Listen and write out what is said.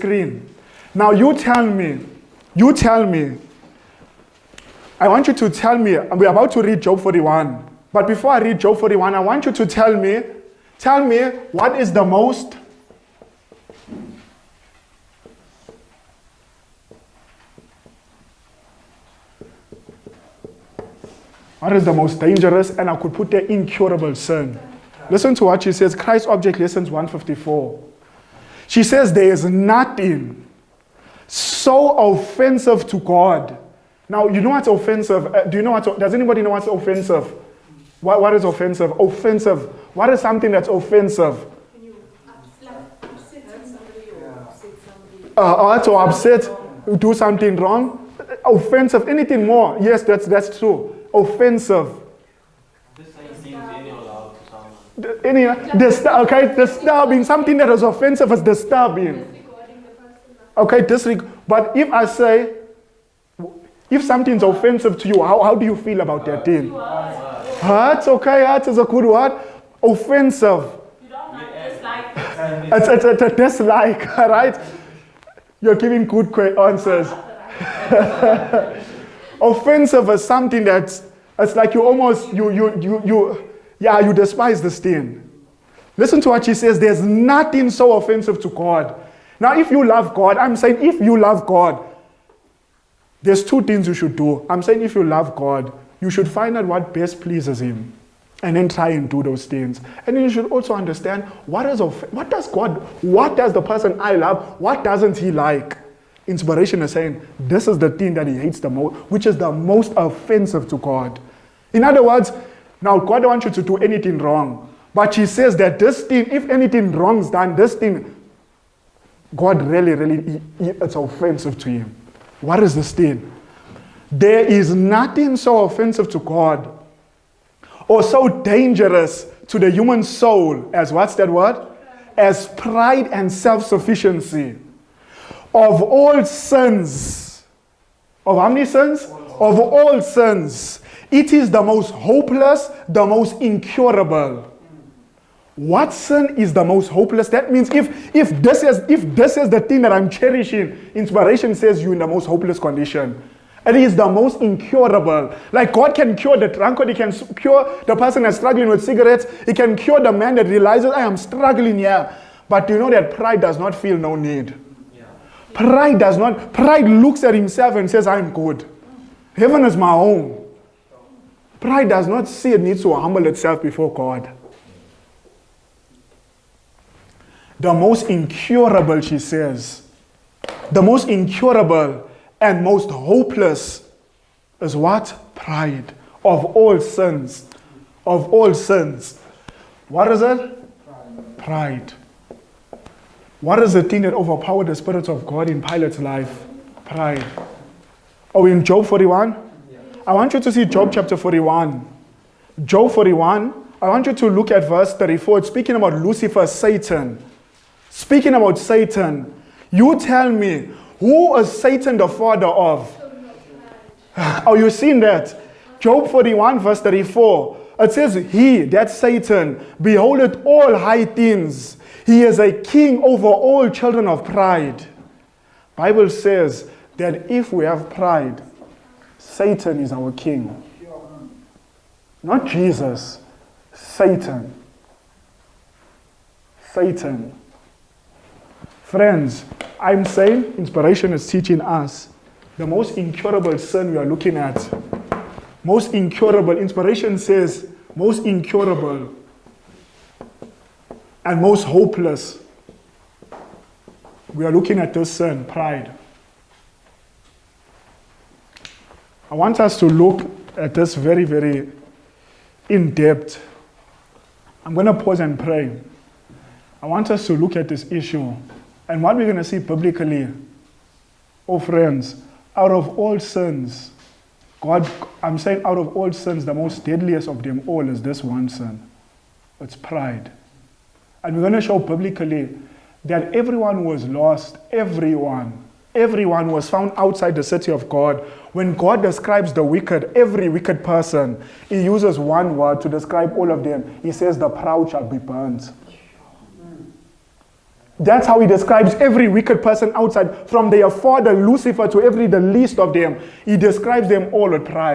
screen. Now you tell me, I want you to tell me, we're about to read Job 41. But before I read Job 41, I want you to tell me what is the most dangerous, and I could put the incurable sin. Listen to what she says. Christ Object Lessons 154. She says there is nothing so offensive to God. Now, you know what's offensive? Does anybody know what's offensive? What is offensive? Offensive. What is something that's offensive? When you upset somebody or upset somebody. To upset, do something wrong. Offensive. Anything more? Yes, that's true. Offensive. Disturbing. Something that is offensive is disturbing. Okay, but if I say, if something's offensive to you, how do you feel about that thing? Hurt, okay, hurt is a good word. Offensive. You don't dislike It's a dislike, right? You're giving good answers. Offensive is something that's, it's like you almost, you despise this thing. Listen to what she says. There's nothing so offensive to God. Now, if you love God, I'm saying if you love God, there's two things you should do. I'm saying if you love God, you should find out what best pleases Him and then try and do those things. And then you should also understand what does the person I love, what doesn't he like? Inspiration is saying, this is the thing that he hates the most, which is the most offensive to God. In other words, now God don't want you to do anything wrong. But she says that this thing, if anything wrong is done, this thing, God really, it's offensive to Him. What is this thing? There is nothing so offensive to God or so dangerous to the human soul as what's that word? As pride and self-sufficiency. Of all sins, of how many sins? Of all sins, it is the most hopeless, the most incurable. What sin is the most hopeless? That means if this is the thing that I'm cherishing, inspiration says you're in the most hopeless condition. It is the most incurable. Like God can cure the drunkard, He can cure the person that's struggling with cigarettes, He can cure the man that realizes, I am struggling here. But you know that pride does not feel no need. Pride looks at himself and says, I'm good. Heaven is my home. Pride does not see it needs to humble itself before God. The most incurable, she says, the most incurable and most hopeless is what? Pride. Of all sins. Of all sins. What is it? Pride. What is the thing that overpowered the Spirit of God in Pilate's life? Pride. Oh, in Job 41? I want you to see Job chapter 41. Job 41, I want you to look at verse 34. It's speaking about Lucifer, Satan. Speaking about Satan. You tell me, who is Satan the father of? Oh, you've seen that? Job 41, verse 34. It says, he, that's Satan, beholdeth all high things. He is a king over all children of pride. Bible says that if we have pride, Satan is our king. Not Jesus. Satan. Satan. Friends, I'm saying inspiration is teaching us the most incurable sin we are looking at. Most incurable. Inspiration says most incurable and most hopeless. We are looking at this sin, pride. I want us to look at this very, very in depth. I'm going to pause and pray. I want us to look at this issue. And what we're going to see biblically, oh friends, out of all sins, I'm saying out of all sins, the most deadliest of them all is this one sin. It's pride. And we're going to show biblically that everyone was lost. Everyone was found outside the city of God. When God describes the wicked, every wicked person, He uses one word to describe all of them. He says, the proud shall be burnt. That's how he describes every wicked person outside, from their father Lucifer to the least of them. He describes them all with pride.